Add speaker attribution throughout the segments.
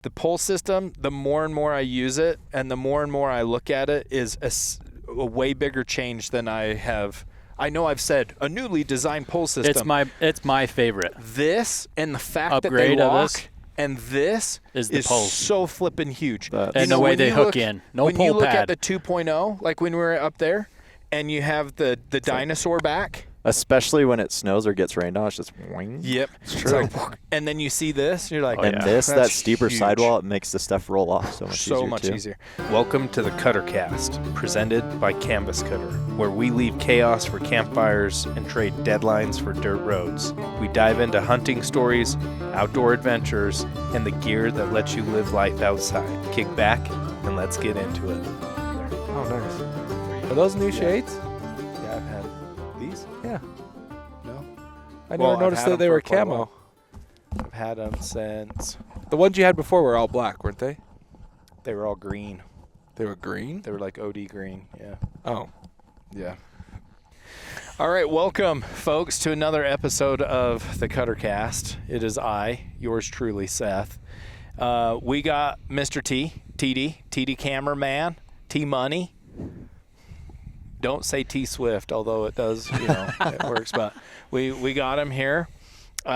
Speaker 1: the pull system, the more and more I use it and the more and more I look at it, is a way bigger change than I have. I know I've said a newly designed pull system.
Speaker 2: It's my favorite.
Speaker 1: This and the fact
Speaker 2: Upgrade
Speaker 1: that they
Speaker 2: of
Speaker 1: lock
Speaker 2: this
Speaker 1: and this
Speaker 2: is
Speaker 1: so flippin' huge.
Speaker 2: And the way they hook in. No pull pad.
Speaker 1: When you look at the 2.0, like when we were up there, and you have the dinosaur back.
Speaker 3: Especially when it snows or gets rained on, it's just wing.
Speaker 1: Yep.
Speaker 3: It's true.
Speaker 1: And then you see this, you're like,
Speaker 3: that steeper
Speaker 1: huge.
Speaker 3: sidewall, it makes the stuff roll off so much easier.
Speaker 1: Welcome to the Cuttercast, presented by Canvas Cutter, where we leave chaos for campfires and trade deadlines for dirt roads. We dive into hunting stories, outdoor adventures, and the gear that lets you live life outside. Kick back and let's get into it.
Speaker 4: Oh, nice. Are those new shades?
Speaker 1: Yeah, I've had these.
Speaker 4: Yeah.
Speaker 1: No.
Speaker 4: I never noticed that they were camo.
Speaker 1: I've had them since.
Speaker 4: The ones you had before were all black, weren't they?
Speaker 1: They were all green.
Speaker 4: They were green?
Speaker 1: They were like OD green, yeah.
Speaker 4: Oh.
Speaker 1: Yeah. All right, welcome, folks, to another episode of the Cuttercast. It is I, yours truly, Seth. We got Mr. TD Cameraman, T Money. Don't say T Swift, although it does, it works. But we got him here. We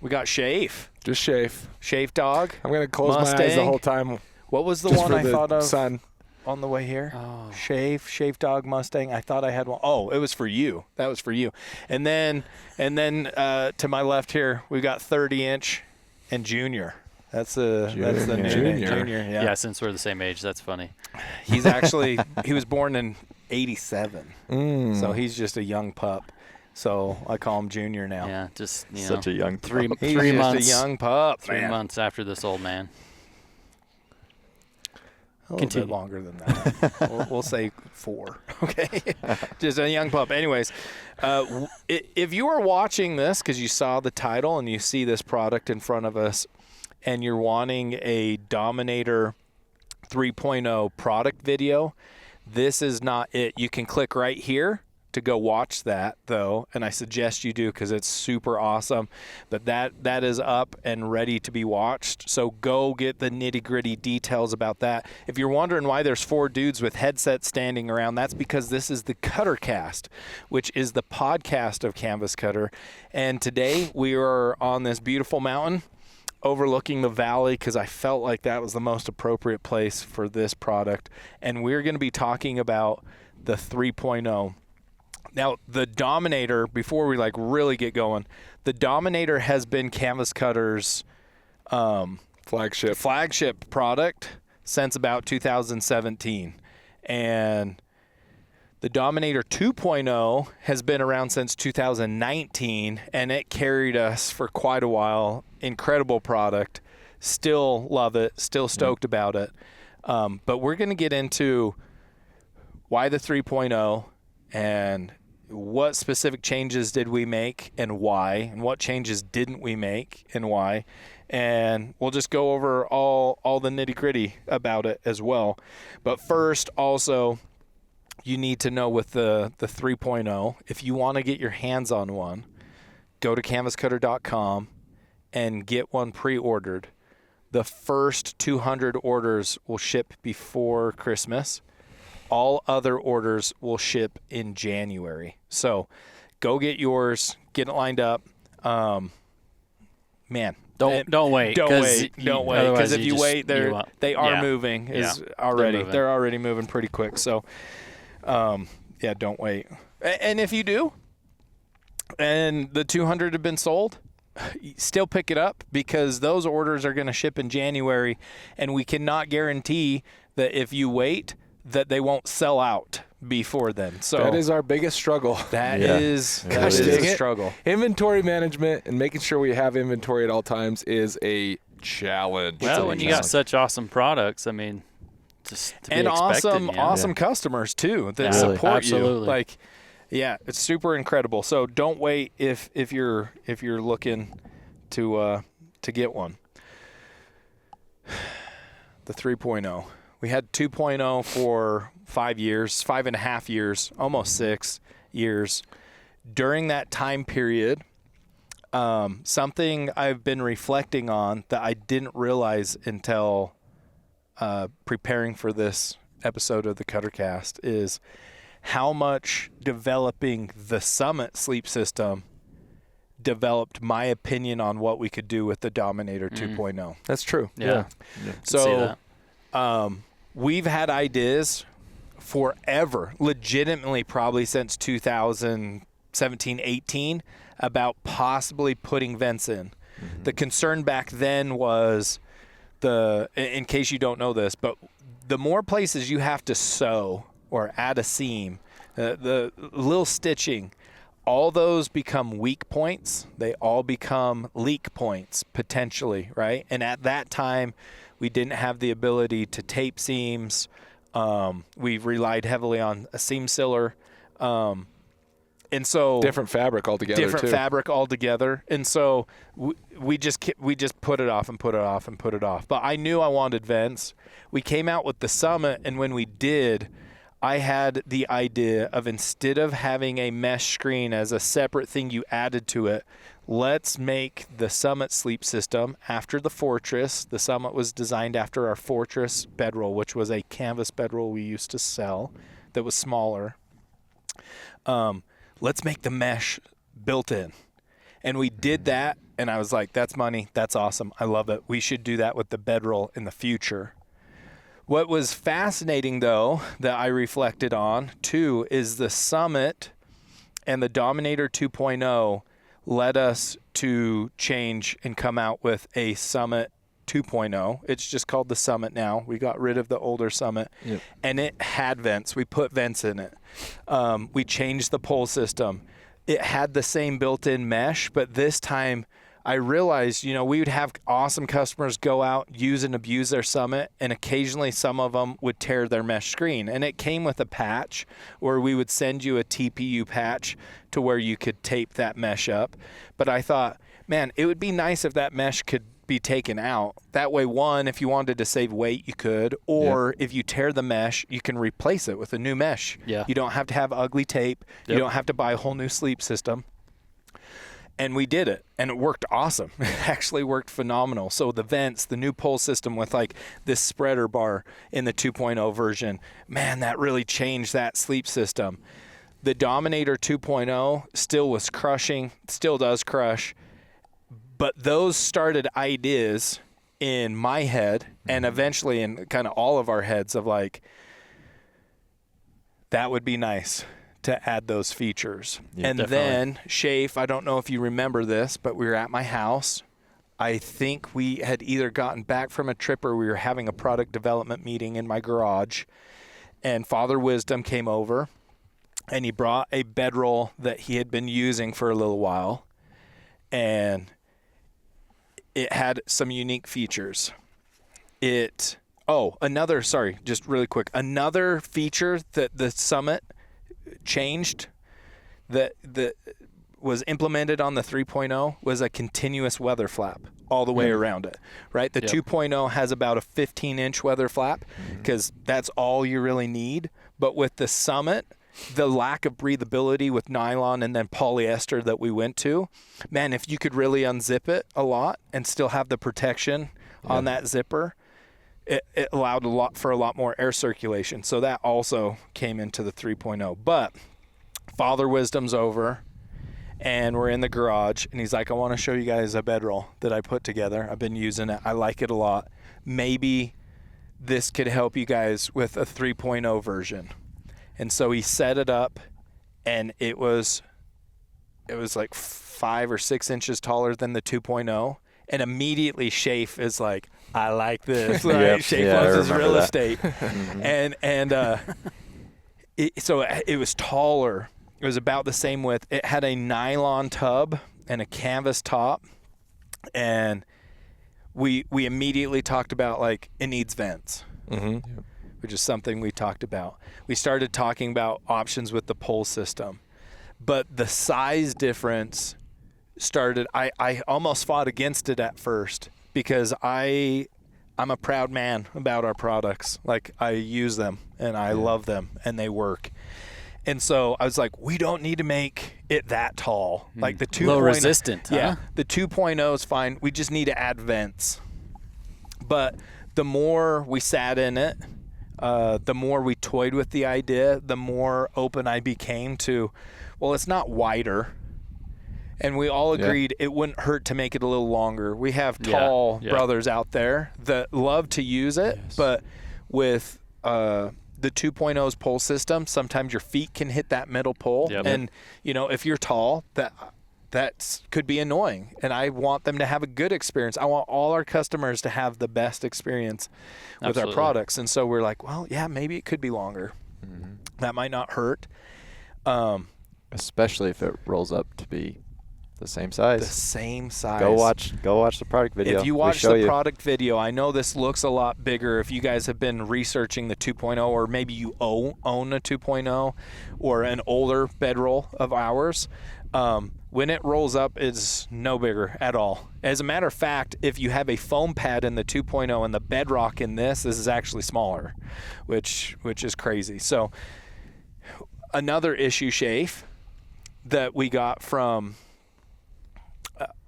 Speaker 1: got Schafe.
Speaker 4: Just Schafe.
Speaker 1: Schafe dog.
Speaker 4: I'm going to close
Speaker 1: Mustang.
Speaker 4: my eyes the whole time.
Speaker 1: What was the
Speaker 4: just
Speaker 1: one
Speaker 4: for
Speaker 1: I
Speaker 4: the
Speaker 1: thought of
Speaker 4: sun.
Speaker 1: on the way here?
Speaker 2: Oh.
Speaker 1: Schafe dog Mustang. I thought I had one. Oh, it was for you. That was for you. And then to my left here, we got 30-inch and Junior. That's the new name. Junior.
Speaker 2: Yeah, since we're the same age, that's funny.
Speaker 1: He's he was born in 87. So he's just a young pup. So I call him Junior now.
Speaker 2: Yeah, just
Speaker 3: Such a young
Speaker 2: three
Speaker 1: He's
Speaker 2: months.
Speaker 1: just a young pup.
Speaker 2: 3 months after this old man.
Speaker 1: A little bit longer than that. we'll say 4. Okay, just a young pup. Anyways, if you are watching this because you saw the title and you see this product in front of us, and you're wanting a Dominator 3.0 product video, this is not it. You can click right here to go watch that, though, and I suggest you do because it's super awesome. But that is up and ready to be watched, so go get the nitty-gritty details about that. If you're wondering why there's 4 dudes with headsets standing around, that's because this is the Cuttercast, which is the podcast of Canvas Cutter. And today we are on this beautiful mountain overlooking the valley because I felt like that was the most appropriate place for this product. And we're going to be talking about the 3.0. Now, the Dominator, before we really get going, the Dominator has been Canvas Cutter's flagship product since about 2017. And the Dominator 2.0 has been around since 2019, and it carried us for quite a while. Incredible product. Still love it. Still stoked about it. But we're going to get into why the 3.0 and what specific changes did we make and why, and what changes didn't we make and why. And we'll just go over all the nitty-gritty about it as well. But first, also, you need to know with the 3.0, if you want to get your hands on one, go to canvascutter.com and get one pre-ordered. The first 200 orders will ship before Christmas. All other orders will ship in January. So go get yours, get it lined up. Man.
Speaker 2: Don't wait.
Speaker 1: Don't wait. Because if you wait, they are moving. They're already moving pretty quick. So don't wait. And if you do, and the 200 have been sold, still pick it up because those orders are going to ship in January, and we cannot guarantee that if you wait that they won't sell out before then. So
Speaker 4: that is our biggest struggle.
Speaker 1: That is a struggle.
Speaker 4: Inventory management and making sure we have inventory at all times is a challenge.
Speaker 2: Well, when you got such awesome products, I mean, just to
Speaker 1: and
Speaker 2: be expected,
Speaker 1: awesome customers too that support
Speaker 2: Absolutely.
Speaker 1: you. It's super incredible. So don't wait if you're looking to get one. The 3.0. We had 2.0 for 5 years, 5.5 years, almost 6 years. During that time period, something I've been reflecting on that I didn't realize until preparing for this episode of the Cuttercast is how much developing the Summit sleep system developed my opinion on what we could do with the Dominator 2.0.
Speaker 4: That's true.
Speaker 2: Yeah.
Speaker 1: So we've had ideas forever, legitimately probably since 2017, 18, about possibly putting vents in. Mm-hmm. The concern back then was in case you don't know this, but the more places you have to sew or add a seam, the little stitching, all those become weak points. They all become leak points potentially, right? And at that time, we didn't have the ability to tape seams. We relied heavily on a seam sealer. And so
Speaker 4: different fabric altogether. And so we just put it off and put it off and put it off. But I knew I wanted vents. We came out with the Summit, and when we did, I had the idea of, instead of having a mesh screen as a separate thing you added to it, let's make the Summit sleep system after the Fortress. The Summit was designed after our Fortress Bedroll, which was a canvas bedroll we used to sell that was smaller. Let's make the mesh built in. And we did that, and I was like, that's money. That's awesome. I love it. We should do that with the Bedroll in the future. What was fascinating, though, that I reflected on, too, is the Summit and the Dominator 2.0 led us to change and come out with a Summit 2.0. It's just called the Summit now. We got rid of the older Summit, and it had vents. We put vents in it. We changed the pole system. It had the same built-in mesh, but this time I realized, we would have awesome customers go out, use and abuse their Summit, and occasionally some of them would tear their mesh screen. And it came with a patch, or we would send you a TPU patch to where you could tape that mesh up. But I thought, man, it would be nice if that mesh could be taken out. That way, one, if you wanted to save weight, you could, or if you tear the mesh, you can replace it with a new mesh.
Speaker 2: Yeah.
Speaker 1: You don't have to have ugly tape. Yep. You don't have to buy a whole new sleep system. And we did it, and it worked awesome. It actually worked phenomenal. So the vents, the new pole system with like this spreader bar in the 2.0 version, man, that really changed that sleep system. The Dominator 2.0 still was crushing, still does crush, but those started ideas in my head and eventually in kind of all of our heads of like, that would be nice to add those features. Yeah, and definitely. Then Schafer, I don't know if you remember this, but we were at my house. I think we had either gotten back from a trip or we were having a product development meeting in my garage, and Father Wisdom came over, and he brought a bedroll that he had been using for a little while, and it had some unique features. Just really quick, another feature that the Summit changed that was implemented on the 3.0 was a continuous weather flap all the way around it, right? The 2.0 has about a 15-inch weather flap because that's all you really need. But with the Summit, the lack of breathability with nylon and then polyester that we went to, man, if you could really unzip it a lot and still have the protection on that zipper, it allowed a lot more air circulation. So that also came into the 3.0. But Father Wisdom's over, and we're in the garage, and he's like, I want to show you guys a bedroll that I put together. I've been using it. I like it a lot. Maybe this could help you guys with a 3.0 version. And so he set it up, and it was like 5 or 6 inches taller than the 2.0. And immediately Schafer is like, I like this. Right? Schafer loves his real estate. So it was taller. It was about the same width. It had a nylon tub and a canvas top. And we immediately talked about, like, it needs vents, which is something we talked about. We started talking about options with the pole system. But the size difference started, I almost fought against it at first because I'm a proud man about our products. Like, I use them and I love them and they work.
Speaker 4: And so I was like, we don't need to make it that tall. Like the 2.0.
Speaker 2: Low resistant, huh?
Speaker 4: Yeah, the 2.0 is fine. We just need to add vents. But the more we sat in it, the more we toyed with the idea, the more open I became to, well, it's not wider. And we all agreed it wouldn't hurt to make it a little longer. We have tall brothers out there that love to use it, but with the 2.0's pole system, sometimes your feet can hit that middle pole. Yep. And, you know, if you're tall, that could be annoying. And I want them to have a good experience. I want all our customers to have the best experience with our products. And so we're like, well, yeah, maybe it could be longer. Mm-hmm. That might not hurt.
Speaker 3: Especially if it rolls up to be the same size.
Speaker 4: The same size.
Speaker 3: Go watch the product video.
Speaker 4: If you watch the product video, I know this looks a lot bigger. If you guys have been researching the 2.0, or maybe you own a 2.0 or an older Bedroll of ours, when it rolls up, it's no bigger at all. As a matter of fact, if you have a foam pad in the 2.0 and the bedrock in this is actually smaller, which is crazy. So another issue, Schafer, that we got from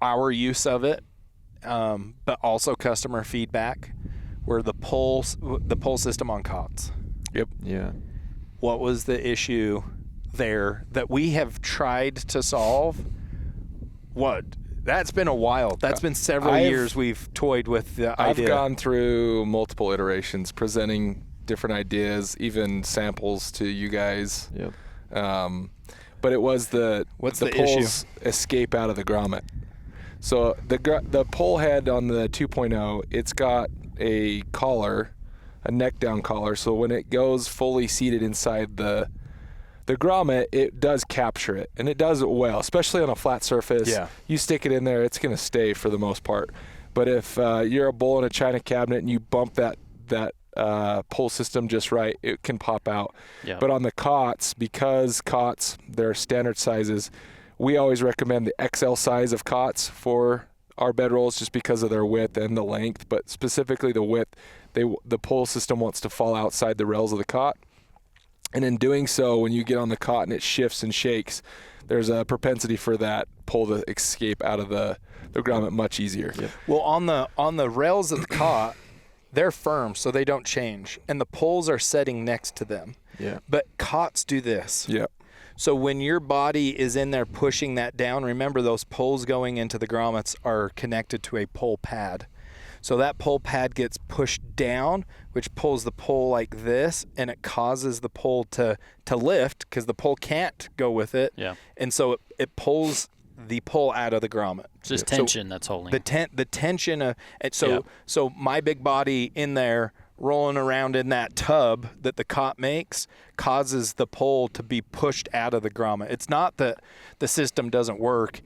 Speaker 4: our use of it, but also customer feedback, were the pole system on cots.
Speaker 1: Yep.
Speaker 3: Yeah.
Speaker 4: What was the issue there that we have tried to solve? That's been a while. That's been several years we've toyed with the idea.
Speaker 1: I've gone through multiple iterations, presenting different ideas, even samples to you guys.
Speaker 3: Yep.
Speaker 1: But it was the pole's escape out of the grommet. So the pole head on the 2.0, it's got a collar, a neck down collar. So when it goes fully seated inside the grommet, it does capture it, and it does it well, especially on a flat surface.
Speaker 4: Yeah.
Speaker 1: You stick it in there, it's going to stay for the most part. But if you're a bowl in a china cabinet and you bump that pole system just right, it can pop out.
Speaker 2: Yeah.
Speaker 1: But on the cots, because cots, they're standard sizes, we always recommend the XL size of cots for our bedrolls just because of their width and the length, but specifically the width. The pole system wants to fall outside the rails of the cot. And in doing so, when you get on the cot and it shifts and shakes, there's a propensity for that pole to escape out of the grommet much easier.
Speaker 3: Yep.
Speaker 4: Well, on the rails of the cot, they're firm, so they don't change, and the poles are setting next to them.
Speaker 3: Yeah.
Speaker 4: But cots do this.
Speaker 1: Yep.
Speaker 4: So when your body is in there pushing that down, remember those poles going into the grommets are connected to a pole pad. So that pole pad gets pushed down, which pulls the pole like this, and it causes the pole to lift because the pole can't go with it.
Speaker 2: Yeah.
Speaker 4: And so it pulls the pole out of the grommet.
Speaker 2: It's just tension that's holding.
Speaker 4: The tension. So my big body in there rolling around in that tub that the cot makes causes the pole to be pushed out of the grommet. It's not that the system doesn't work,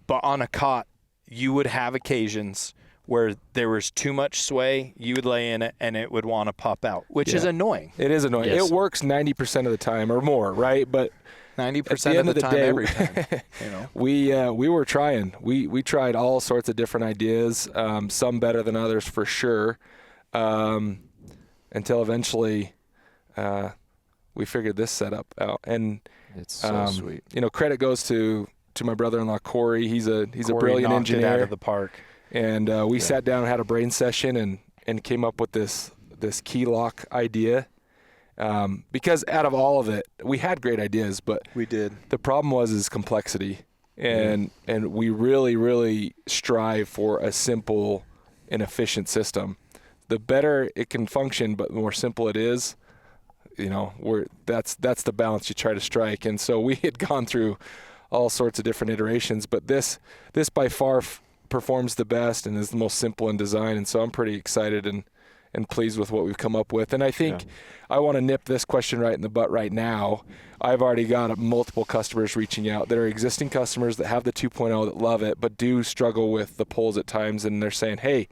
Speaker 4: but on a cot, you would have occasions where there was too much sway, you would lay in it, and it would want to pop out, which is annoying.
Speaker 1: It is annoying.
Speaker 2: Yes.
Speaker 1: It works 90% of the time or more, right? But
Speaker 4: 90% of the time, every time. You know,
Speaker 1: we were trying. We tried all sorts of different ideas, some better than others for sure, until eventually we figured this setup out. And
Speaker 3: it's so sweet.
Speaker 1: You know, credit goes to my brother-in-law Corey. He's a brilliant engineer.
Speaker 4: It out of the park.
Speaker 1: And we sat down and had a brain session and came up with this key lock idea. Because out of all of it, we had great ideas, but
Speaker 4: we did.
Speaker 1: The problem was complexity, and we really, really strive for a simple and efficient system. The better it can function, but the more simple it is, you know, that's the balance you try to strike. And so we had gone through all sorts of different iterations, but this by far performs the best and is the most simple in design. And so I'm pretty excited and pleased with what we've come up with. And I think I want to nip this question right in the butt right now. I've already got multiple customers reaching out that are existing customers that have the 2.0 that love it, but do struggle with the poles at times. And they're saying, hey,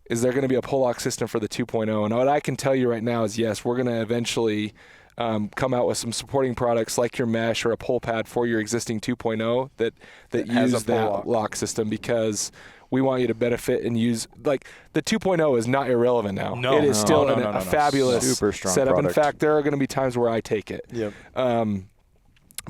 Speaker 1: is there going to be a pole lock system for the 2.0? And what I can tell you right now is yes, we're going to eventually come out with some supporting products like your mesh or a pole pad for your existing 2.0 that use that lock system, because
Speaker 5: we want you to benefit and use. Like the 2.0 is not irrelevant now.
Speaker 4: No.
Speaker 5: It is still a fabulous
Speaker 3: super strong
Speaker 5: setup.
Speaker 3: product.
Speaker 5: In fact, there are going to be times where I take it.
Speaker 4: Yep.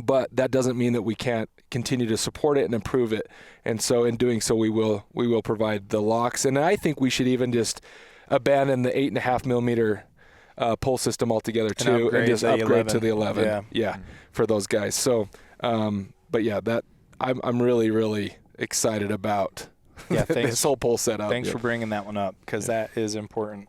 Speaker 5: But that doesn't mean that we can't continue to support it and improve it. And so in doing so, we will provide the locks. And I think we should even just abandon the 8.5 millimeter pull system altogether too, and just upgrade to the 11. Yeah, for those guys. So, but yeah, that I'm really, really excited about this whole pull setup.
Speaker 4: Thanks for bringing that one up, because that is important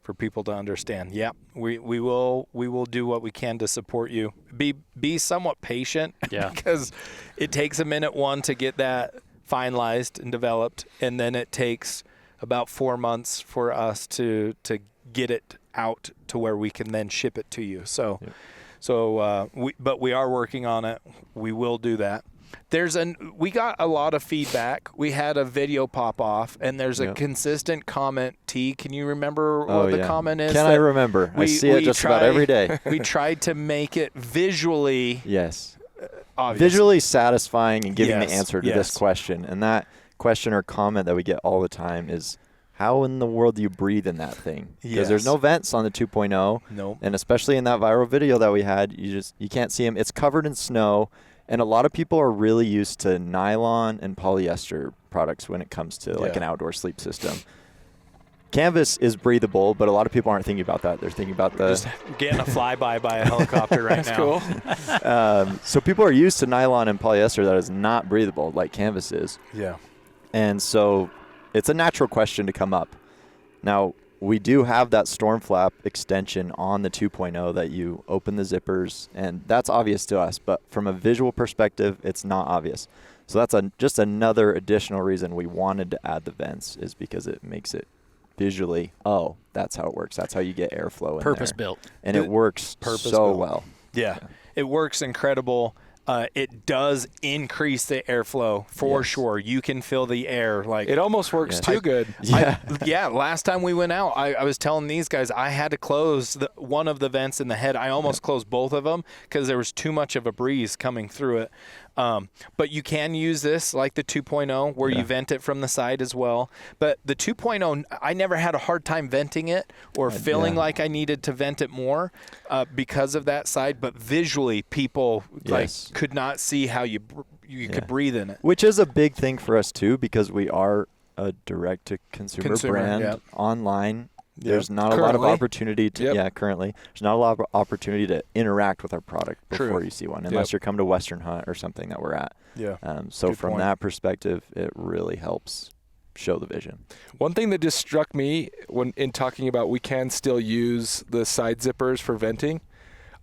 Speaker 4: for people to understand. Yeah, we will do what we can to support you. Be somewhat patient, because it takes a minute to get that finalized and developed, and then it takes about 4 months for us to get it out to where we can then ship it to you. So but we are working on it. We will do that. We got a lot of feedback. We had a video pop off, and there's a consistent comment. T, can you remember what the comment is?
Speaker 3: I remember? I see it just about every day.
Speaker 4: We tried to make it visually obvious.
Speaker 3: Visually satisfying and giving the answer to this question. And that question or comment that we get all the time is, how in the world do you breathe in that thing? Because there's no vents on the 2.0.
Speaker 4: Nope.
Speaker 3: And especially in that viral video that we had, you can't see them. It's covered in snow. And a lot of people are really used to nylon and polyester products when it comes to like an outdoor sleep system. Canvas is breathable, but a lot of people aren't thinking about that. They're thinking about
Speaker 4: just getting a flyby by a helicopter right now.
Speaker 5: That's cool.
Speaker 3: So people are used to nylon and polyester that is not breathable like canvas is.
Speaker 4: Yeah.
Speaker 3: And so it's a natural question to come up. Now, we do have that storm flap extension on the 2.0 that you open the zippers, and that's obvious to us. But from a visual perspective, it's not obvious. So that's just another additional reason we wanted to add the vents, is because it makes it visually, that's how it works. That's how you get airflow in
Speaker 2: Purpose
Speaker 3: there.
Speaker 2: built.
Speaker 3: And it works so well.
Speaker 4: Yeah. It works incredible. It does increase the airflow for sure. You can feel the air. Like
Speaker 5: it almost works too good.
Speaker 4: Last time we went out, I was telling these guys I had to close one of the vents in the head. I almost closed both of them because there was too much of a breeze coming through it. But you can use this like the 2.0 where you vent it from the side as well. But the 2.0, I never had a hard time venting it or feeling like I needed to vent it more because of that side. But visually, people could not see how you could breathe in it.
Speaker 3: Which is a big thing for us too, because we are a direct-to-consumer brand online. There's not a lot of opportunity to currently. There's not a lot of opportunity to interact with our product before you see one, unless you're come to Western Hunt or something that we're at.
Speaker 4: Yeah.
Speaker 3: So from that perspective, it really helps show the vision.
Speaker 5: One thing that just struck me when in talking about we can still use the side zippers for venting,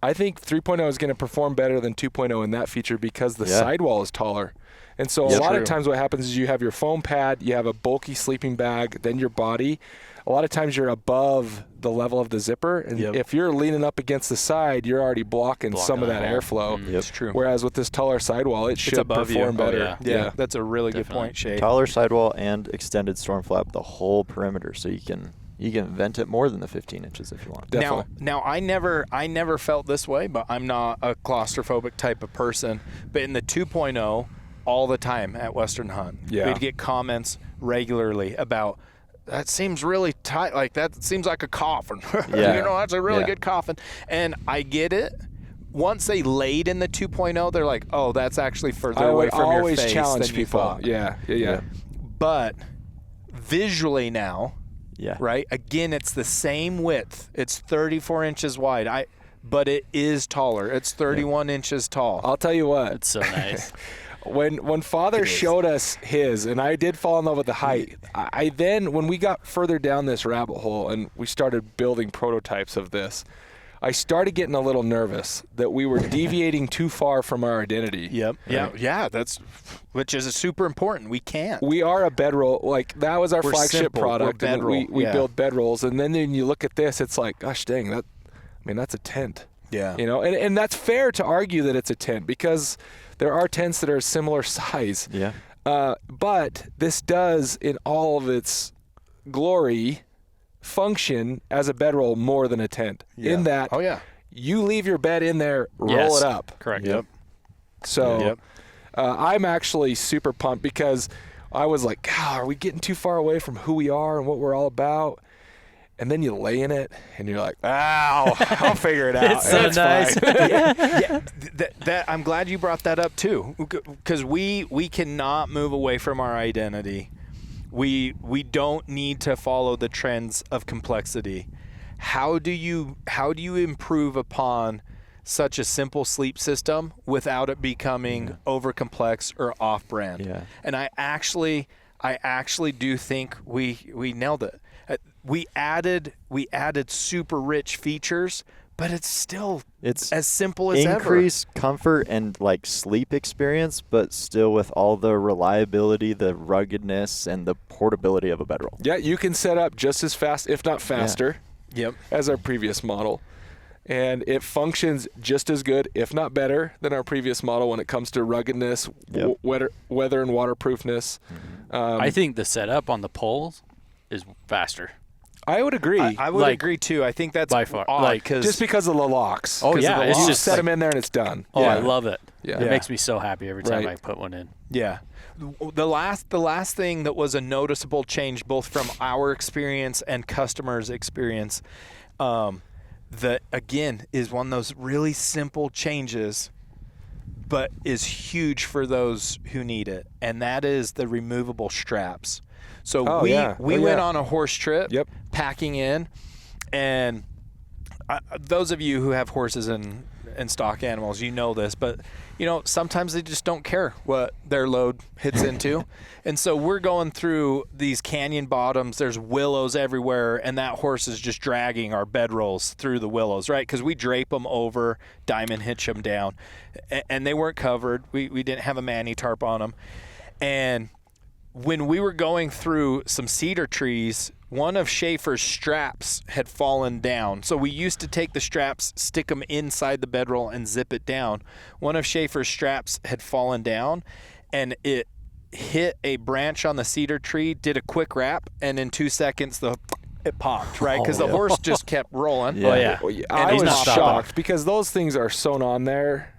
Speaker 5: I think 3.0 is going to perform better than 2.0 in that feature because the sidewall is taller. And so a lot of times what happens is you have your foam pad, you have a bulky sleeping bag, then your body. A lot of times you're above the level of the zipper, and if you're leaning up against the side, you're already blocking some of that airflow.
Speaker 4: That's true.
Speaker 5: Whereas with this taller sidewall, it should perform better.
Speaker 4: Yeah, that's a really good point, Shay.
Speaker 3: Taller sidewall and extended storm flap the whole perimeter, so you can vent it more than the 15 inches if you want.
Speaker 5: Definitely.
Speaker 4: Now I never felt this way, but I'm not a claustrophobic type of person. But in the 2.0, all the time at Western Hunt, we'd get comments regularly about, that seems really tight. Like, that seems like a coffin. That's a really good coffin. And I get it. Once they laid in the 2.0, they're like, oh, that's actually further away from your face
Speaker 5: challenge
Speaker 4: than
Speaker 5: people.
Speaker 4: you thought.
Speaker 5: Yeah.
Speaker 4: But visually now, right? Again, it's the same width. It's 34 inches wide. But it is taller. It's 31 inches tall.
Speaker 5: I'll tell you what.
Speaker 2: It's so nice.
Speaker 5: When Father showed us his, and I did fall in love with the height, I then, when we got further down this rabbit hole and we started building prototypes of this, I started getting a little nervous that we were deviating too far from our identity.
Speaker 4: Yeah, which is super important. We can't.
Speaker 5: We are a bedroll. Like, that was our flagship
Speaker 4: simple.
Speaker 5: product.
Speaker 4: We're bedroll.
Speaker 5: We build bedrolls, and then when you look at this, it's like, gosh dang, that's a tent.
Speaker 4: Yeah.
Speaker 5: And that's fair to argue that it's a tent because there are tents that are a similar size.
Speaker 3: Yeah.
Speaker 5: But this does, in all of its glory, function as a bedroll more than a tent. In that, you leave your bed in there, roll it up.
Speaker 2: Correct.
Speaker 5: So I'm actually super pumped because I was like, God, are we getting too far away from who we are and what we're all about? And then you lay in it, and you're like, "Ow, I'll figure it out."
Speaker 2: It's so nice.
Speaker 1: I'm glad you brought that up too, because we cannot move away from our identity. We don't need to follow the trends of complexity. How do you improve upon such a simple sleep system without it becoming over complex or off brand?
Speaker 3: Yeah.
Speaker 1: And I actually do think we nailed it. We added super rich features, but it's as simple as ever.
Speaker 3: Increase comfort and like sleep experience, but still with all the reliability, the ruggedness, and the portability of a bedroll.
Speaker 5: Yeah, you can set up just as fast, if not faster, as our previous model. And it functions just as good, if not better, than our previous model when it comes to ruggedness, weather and waterproofness.
Speaker 2: I think the setup on the poles is faster.
Speaker 5: I would agree.
Speaker 1: I would agree too. I think that's
Speaker 2: by far
Speaker 1: odd,
Speaker 5: just because of the locks.
Speaker 2: Oh yeah,
Speaker 5: it's just set them in there and it's done.
Speaker 2: Oh, I love it.
Speaker 5: Yeah.
Speaker 2: It makes me so happy every time I put one in.
Speaker 1: Yeah. The last thing that was a noticeable change, both from our experience and customers' experience, that again is one of those really simple changes, but is huge for those who need it, and that is the removable straps. So we went on a horse trip, packing in, and those of you who have horses and stock animals, you know this, but sometimes they just don't care what their load hits into. And so we're going through these canyon bottoms, there's willows everywhere, and that horse is just dragging our bedrolls through the willows, right? Because we drape them over, diamond hitch them down, and they weren't covered. We didn't have a mani tarp on them. And when we were going through some cedar trees, one of Schafer's straps had fallen down. So we used to take the straps, stick them inside the bedroll, and zip it down. One of Schafer's straps had fallen down, and it hit a branch on the cedar tree, did a quick wrap, and in 2 seconds it popped, right? Because the horse just kept rolling.
Speaker 2: Yeah.
Speaker 5: Oh, yeah.
Speaker 2: And
Speaker 5: I
Speaker 2: he's
Speaker 5: was
Speaker 2: not stopping.
Speaker 5: shocked because those things are sewn on there.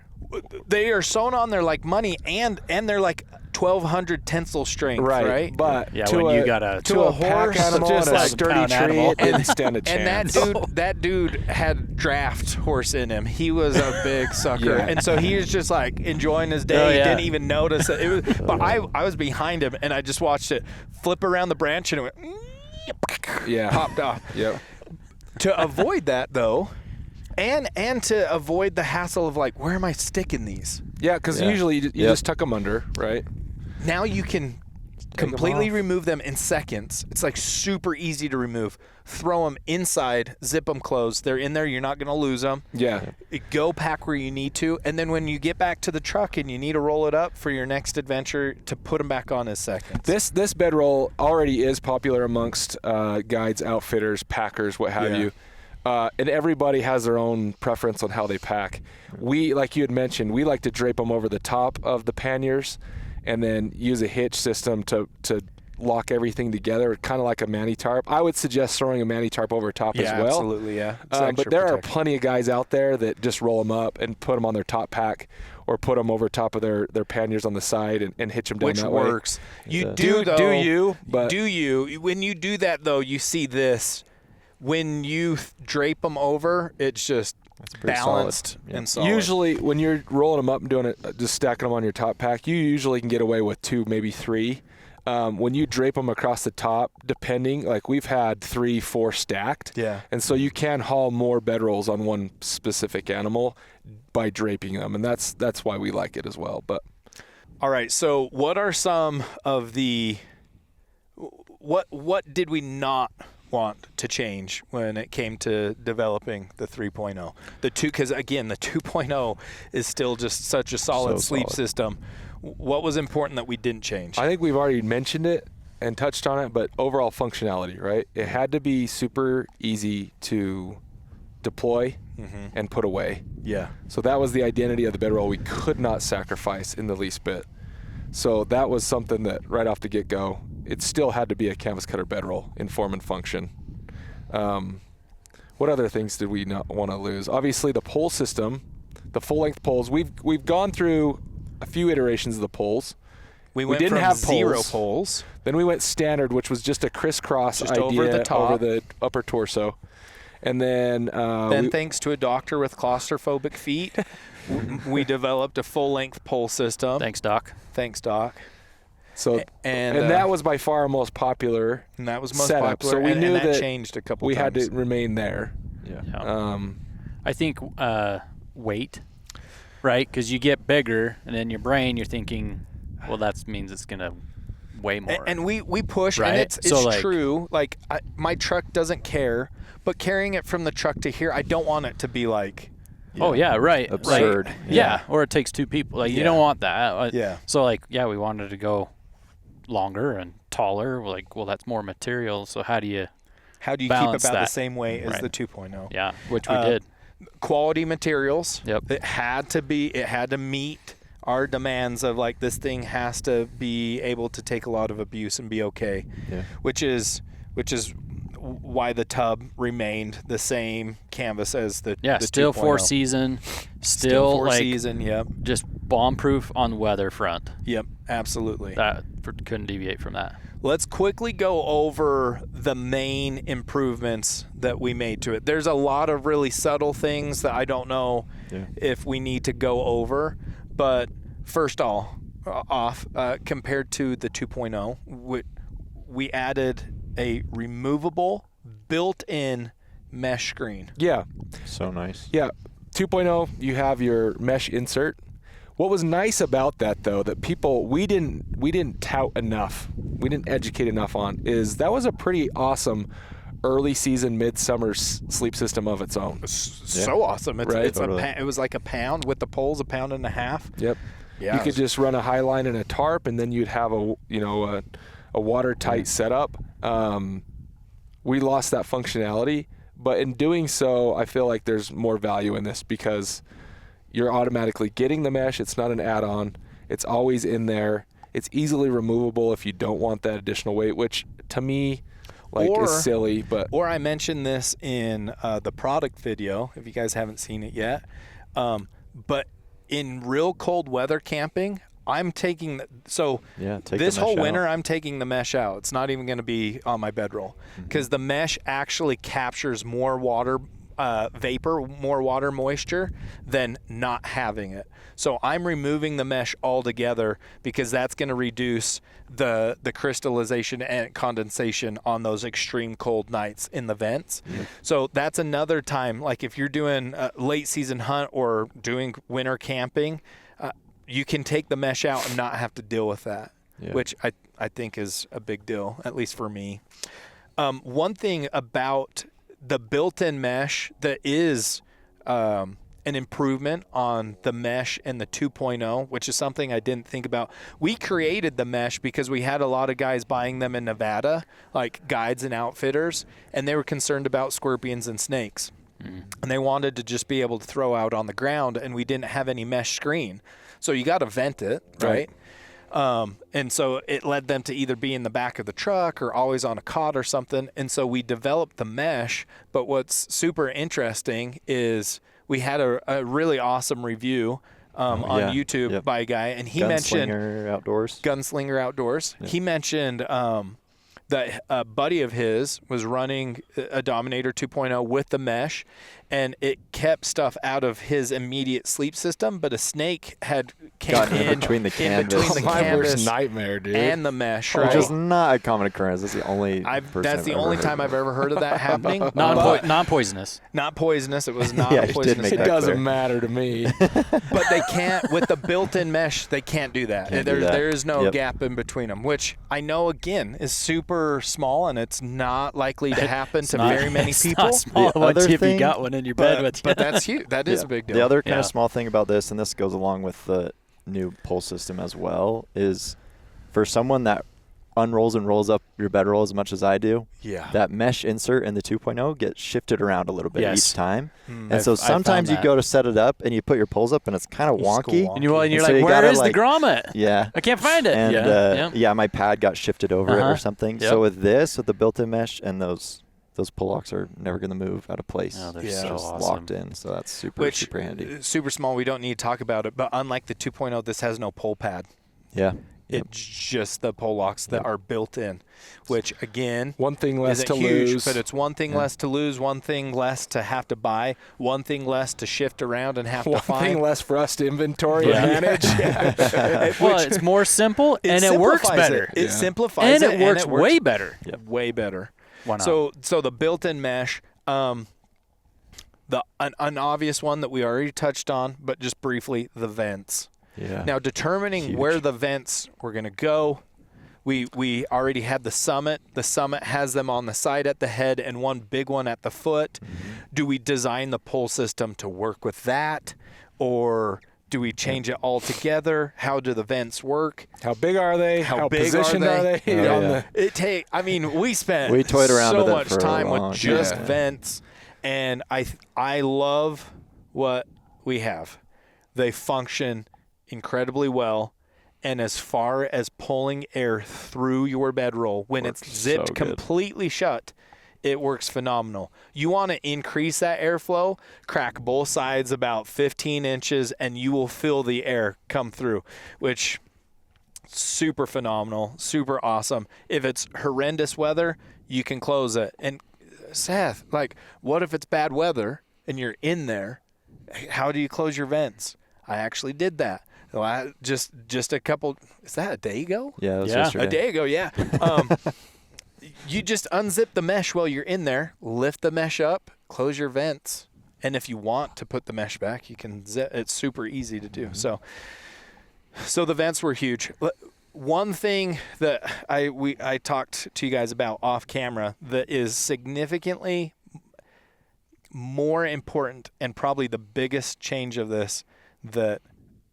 Speaker 1: They are sewn on there like money, and they're like 1,200 tensile strength, right?
Speaker 5: But
Speaker 2: when you got a
Speaker 5: pack
Speaker 1: horse,
Speaker 5: animal
Speaker 1: just
Speaker 5: and a
Speaker 2: like
Speaker 5: sturdy
Speaker 2: pound
Speaker 5: tree,
Speaker 2: animal.
Speaker 5: it didn't stand a chance.
Speaker 1: And that dude had draft horse in him. He was a big sucker, and so he was just like enjoying his day. He didn't even notice it. But I was behind him, and I just watched it flip around the branch, and it went popped off.
Speaker 5: Yep.
Speaker 1: To avoid that though, and to avoid the hassle of like, where am I sticking these?
Speaker 5: Yeah, because usually you just tuck them under, right?
Speaker 1: Now you can completely remove them in seconds. It's like super easy to remove. Throw them inside, zip them closed. They're in there. You're not going to lose them.
Speaker 5: Yeah.
Speaker 1: Go pack where you need to. And then when you get back to the truck and you need to roll it up for your next adventure, to put them back on in seconds.
Speaker 5: This bedroll already is popular amongst guides, outfitters, packers, what have you. And everybody has their own preference on how they pack. We, like you had mentioned, we like to drape them over the top of the panniers and then use a hitch system to lock everything together, kind of like a mani tarp. I would suggest throwing a mani tarp over top as well.
Speaker 1: Absolutely, yeah.
Speaker 5: But there are plenty of guys out there that just roll them up and put them on their top pack or put them over top of their panniers on the side and hitch them down that way.
Speaker 1: Which works. You
Speaker 5: But
Speaker 1: when you do that, though, you see this. When you drape them over, it's just balanced and solid.
Speaker 5: Usually, when you're rolling them up and doing it, just stacking them on your top pack, you usually can get away with 2, maybe 3. When you drape them across the top, depending, like we've had 3, 4 stacked.
Speaker 1: Yeah.
Speaker 5: And so you can haul more bedrolls on one specific animal by draping them, and that's why we like it as well. But
Speaker 1: all right, so what are some of the what did we not want to change when it came to developing the 3.0? Because again, the 2.0 is still just such a solid sleep system. What was important that we didn't change?
Speaker 5: I think we've already mentioned it and touched on it, but overall functionality, right? It had to be super easy to deploy and put away.
Speaker 1: Yeah.
Speaker 5: So that was the identity of the bedroll we could not sacrifice in the least bit. So that was something that right off the get-go, it still had to be a canvas cutter bedroll in form and function. What other things did we not want to lose? Obviously the pole system, the full-length poles. We've gone through a few iterations of the poles.
Speaker 1: We went
Speaker 5: didn't
Speaker 1: from
Speaker 5: have
Speaker 1: 0 poles.
Speaker 5: Then we went standard, which was just a crisscross
Speaker 1: Just
Speaker 5: idea
Speaker 1: over the top.
Speaker 5: over the upper torso. And then
Speaker 1: Then thanks to a doctor with claustrophobic feet, we developed a full-length pole system.
Speaker 2: Thanks, Doc.
Speaker 1: Thanks, Doc.
Speaker 5: so
Speaker 1: And
Speaker 5: that was by far our most popular
Speaker 1: and that was most
Speaker 5: setup.
Speaker 1: popular.
Speaker 5: So we
Speaker 1: and
Speaker 5: knew
Speaker 1: that
Speaker 5: that
Speaker 1: changed a couple
Speaker 5: we
Speaker 1: times.
Speaker 5: had to remain there.
Speaker 2: Yeah. I think weight, right? Because you get bigger, and in your brain you're thinking, well, that means it's going to weigh more.
Speaker 1: And we push,
Speaker 2: Right?
Speaker 1: and it's
Speaker 2: So, like-
Speaker 1: true. Like, my truck doesn't care, but carrying it from the truck to here, I don't want it to be like,
Speaker 2: Oh, yeah, right.
Speaker 3: Absurd.
Speaker 2: Right. Yeah, or it takes 2 people. Like, you don't want that.
Speaker 1: Yeah.
Speaker 2: So, like, we wanted to go longer and taller. We're like, well, that's more material. So how do you
Speaker 1: how do you
Speaker 2: balance
Speaker 1: keep about the
Speaker 2: that?
Speaker 1: same weight as
Speaker 2: Right.
Speaker 1: the 2.0?
Speaker 2: Yeah, which we did.
Speaker 1: Quality materials.
Speaker 2: Yep.
Speaker 1: It had to meet our demands of like this thing has to be able to take a lot of abuse and be okay.
Speaker 3: Yeah.
Speaker 1: Which is why the tub remained the same canvas as the
Speaker 2: Still
Speaker 1: 2.0.
Speaker 2: 4 season, still
Speaker 1: 4
Speaker 2: like
Speaker 1: season. Yep.
Speaker 2: just bomb proof on weather front.
Speaker 1: Yep. Absolutely.
Speaker 2: Couldn't deviate from that.
Speaker 1: Let's quickly go over the main improvements that we made to it. There's a lot of really subtle things that I don't know if we need to go over, but first off, compared to the 2.0, we added a removable built-in mesh screen.
Speaker 5: Yeah.
Speaker 3: So nice.
Speaker 5: Yeah. 2.0, you have your mesh insert. What was nice about that, though, that we didn't tout enough, we didn't educate enough on, is that was a pretty awesome early season, midsummer sleep system of its own.
Speaker 1: So awesome! It's,
Speaker 5: Right?
Speaker 1: it's it was like a pound with the poles, 1.5 pounds.
Speaker 5: Yep.
Speaker 1: Yeah.
Speaker 5: You could just run a high line and a tarp, and then you'd have a watertight setup. We lost that functionality, but in doing so, I feel like there's more value in this because you're automatically getting the mesh. It's not an add-on. It's always in there. It's easily removable if you don't want that additional weight, which to me, is silly. But
Speaker 1: I mentioned this in the product video, if you guys haven't seen it yet. But in real cold weather camping, I'm taking this whole winter I'm taking the mesh out. It's not even going to be on my bedroll because the mesh actually captures more water vapor, more water moisture than not having it. So I'm removing the mesh altogether because that's going to reduce the crystallization and condensation on those extreme cold nights in the vents. So that's another time, like if you're doing a late season hunt or doing winter camping, you can take the mesh out and not have to deal with that, which I think is a big deal, at least for me. One thing about the built-in mesh that is an improvement on the mesh and the 2.0, which is something I didn't think about. We created the mesh because we had a lot of guys buying them in Nevada, like guides and outfitters, and they were concerned about scorpions and snakes. And they wanted to just be able to throw out on the ground, and we didn't have any mesh screen. So you got to vent it, right? And so it led them to either be in the back of the truck or always on a cot or something. And so we developed the mesh. But what's super interesting is we had a really awesome review on YouTube by a guy, and he mentioned Gunslinger Outdoors.
Speaker 3: Yeah.
Speaker 1: He mentioned that a buddy of his was running a Dominator 2.0 with the mesh, and it kept stuff out of his immediate sleep system, but a snake had came in
Speaker 3: between the canvas.
Speaker 1: between the
Speaker 5: my worst
Speaker 1: canvas
Speaker 5: nightmare, dude.
Speaker 1: and the mesh, right?
Speaker 3: Which is not a common occurrence. That's the only
Speaker 1: That's the only time I've ever heard of that happening.
Speaker 2: Non-poisonous.
Speaker 1: Not poisonous. It was not
Speaker 3: Yeah, you did
Speaker 1: poisonous.
Speaker 3: make
Speaker 5: It
Speaker 3: that
Speaker 5: doesn't
Speaker 3: clear.
Speaker 5: matter to me.
Speaker 1: But they can't, with the built-in mesh, they can't do that.
Speaker 3: Can't do that.
Speaker 1: There is no
Speaker 3: Yep.
Speaker 1: gap in between them, which I know, again, is super small, and it's not likely to happen to very many people.
Speaker 2: Not small
Speaker 3: The
Speaker 2: once
Speaker 3: other
Speaker 2: if you
Speaker 3: thing-
Speaker 2: got one in your bed with you.
Speaker 1: But that's huge. That is a big deal.
Speaker 3: The other kind
Speaker 2: Yeah.
Speaker 3: of small thing about this, and this goes along with the new pole system as well, is for someone that unrolls and rolls up your bedroll as much as I do, that mesh insert in the 2.0 gets shifted around a little bit
Speaker 2: Yes.
Speaker 3: each time.
Speaker 2: I've
Speaker 3: So sometimes you
Speaker 2: found
Speaker 3: go to set it up and you put your poles up and it's kind of
Speaker 1: It's
Speaker 3: wonky.
Speaker 1: cool.
Speaker 2: and you're
Speaker 3: And so
Speaker 2: like,
Speaker 3: you
Speaker 2: where
Speaker 3: gotta,
Speaker 2: is the
Speaker 3: like-
Speaker 2: grommet?
Speaker 3: Yeah.
Speaker 2: I can't find it.
Speaker 3: And my pad got shifted over it
Speaker 2: Uh-huh.
Speaker 3: or something.
Speaker 2: Yep.
Speaker 3: So with the built-in mesh and those pull locks are never going to move out of place.
Speaker 2: Oh, they're
Speaker 1: Yeah.
Speaker 2: so
Speaker 3: Just
Speaker 2: awesome.
Speaker 3: locked in. So that's super handy.
Speaker 1: Super small. We don't need to talk about it. But unlike the 2.0, this has no pole pad.
Speaker 3: Yeah.
Speaker 4: It's just the pole locks that are built in, which again,
Speaker 5: one thing less
Speaker 4: isn't
Speaker 5: to
Speaker 4: huge,
Speaker 5: lose.
Speaker 4: but it's one thing less to lose, one thing less to have to buy, one thing less to shift around and have to
Speaker 5: one
Speaker 4: find.
Speaker 5: thing less for us to inventory and manage.
Speaker 2: Well, it's more simple and it works
Speaker 4: simplifies
Speaker 2: better.
Speaker 4: It simplifies
Speaker 2: And
Speaker 4: it.
Speaker 2: it works way better.
Speaker 4: Way better.
Speaker 2: Why not?
Speaker 4: So the built-in mesh, an obvious one that we already touched on, but just briefly, the vents.
Speaker 3: Yeah.
Speaker 4: Now, determining where the vents were going to go, we already had the Summit. The Summit has them on the side at the head and one big one at the foot. Do we design the pole system to work with that, or do we change it altogether? How do the vents work?
Speaker 5: How big are they? How
Speaker 4: big
Speaker 5: positioned
Speaker 4: are
Speaker 5: they?
Speaker 3: Oh, yeah.
Speaker 4: I mean, we spent
Speaker 3: We toyed around
Speaker 4: so
Speaker 3: with it
Speaker 4: much
Speaker 3: for a
Speaker 4: time
Speaker 3: long
Speaker 4: with just
Speaker 3: time.
Speaker 4: vents, and I love what we have. They function incredibly well, and as far as pulling air through your bedroll when it's zipped
Speaker 3: so good.
Speaker 4: completely shut, it works phenomenal. You want to increase that airflow, crack both sides about 15 inches, and you will feel the air come through, which super phenomenal, super awesome. If it's horrendous weather, you can close it. And Seth, like, what if it's bad weather and you're in there? How do you close your vents? I actually did that. Well, just a couple. Is that a day ago?
Speaker 3: Yeah, it was
Speaker 2: Yeah.
Speaker 3: yesterday.
Speaker 4: A day ago, yeah. You just unzip the mesh while you're in there, lift the mesh up, close your vents, and if you want to put the mesh back, you can zip. It's super easy to do. So the vents were huge. One thing that I talked to you guys about off camera that is significantly more important and probably the biggest change of this that